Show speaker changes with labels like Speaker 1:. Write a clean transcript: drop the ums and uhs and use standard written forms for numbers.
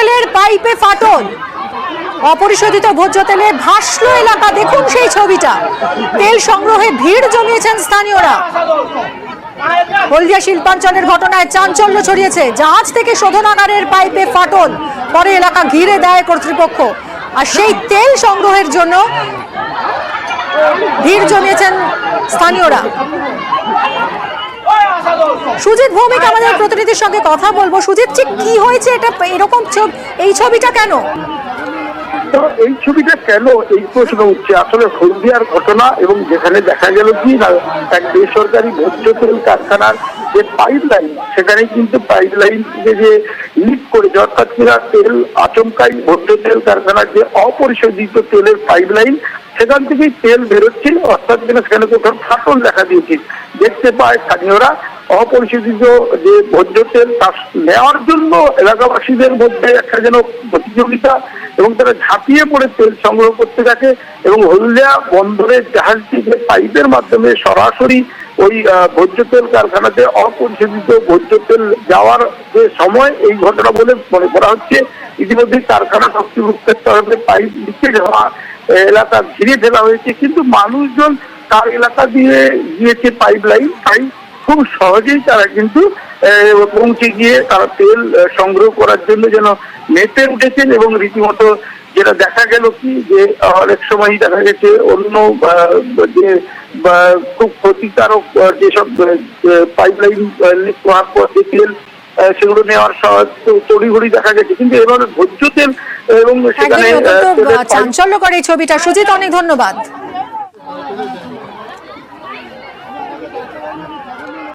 Speaker 1: তেলের পাইপে ফাটল, অপরিশোধিত ভোজ্য তেলে ভাসলো এলাকা। দেখুন সেই ছবিটা, তেল সংগ্রহে ভিড় জমিয়েছেন স্থানীয়রা। হলদিয়া শিল্পাঞ্চলের ঘটনায় চাঞ্চল্য ছড়িয়েছে। জাহাজ থেকে শোধনাগারের পাইপে ফাটল, পরে এলাকা ঘিরে দেয় কর্তৃপক্ষ। আর সেই তেল সংগ্রহের জন্য ভিড় জমিয়েছেন স্থানীয়রা। সুজিত ভৌমিক আমাদের প্রতিনিধির সঙ্গে কথা বলবো। সুজিত, ঠিক কি হয়েছে এটা, এরকম এই ছবিটা কেন?
Speaker 2: এই ছবিটা কেন এই প্রশ্ন উঠছে। আসলে হলদিয়ার ঘটনা, এবং যেখানে দেখা গেল কি না, এক বেসরকারি ভোজ্য তেল কারখানার যে পাইপ লাইন, সেখানে কিন্তু পাইপ লাইন থেকে যে লিক করেছে, অর্থাৎ কিনা তেল আচমকাই ভোজ্য তেল কারখানার যে অপরিশোধিত তেলের পাইপ লাইন, সেখান থেকেই তেল বেরোচ্ছে, অর্থাৎ কিনা সেখানে কোথাও ফাটল দেখা দিয়েছে। দেখতে পায় স্থানীয়রা অপরিশোধিত যে ভোজ্য তেল তা নেওয়ার জন্য এলাকাবাসীদের মধ্যে একটা যেন প্রতিযোগিতা, এবং তারা ঝাঁপিয়ে পড়ে তেল সংগ্রহ করতে থাকে। এবং হলদিয়া বন্দরের জাহাজটি যে পাইপের মাধ্যমে সরাসরি ওই ভোজ্য তেল কারখানাতে অপরিশোধিত ভোজ্য তেল যাওয়ার যে সময় এই ঘটনা বলে মনে করা হচ্ছে। ইতিমধ্যে কারখানা কর্তৃপক্ষের তরফে পাইপ লিকেজ হওয়া এলাকা ঘিরে ফেলা হয়েছে, কিন্তু মানুষজন তার এলাকা দিয়ে গিয়েছে পাইপ লাইন, তাই খুব সহজেই তারা কিন্তু পৌঁছে গিয়ে তারা তেল সংগ্রহ করার জন্য যেন মেতে উঠেছেন। এবং রীতিমতো যেটা দেখা গেল কি, যে অনেক সময় দেখা গেছে অন্য যে খুব ক্ষতিকারক যেসব পাইপ লাইন লিক হওয়ার পর যে তেল সেগুলো নেওয়ার তড়িঘড়ি দেখা গেছে, কিন্তু এভাবে ভোজ্য তেল এবং সেখানে
Speaker 1: চাঞ্চল্যকর এই ছবিটা। সুজিত, অনেক ধন্যবাদ।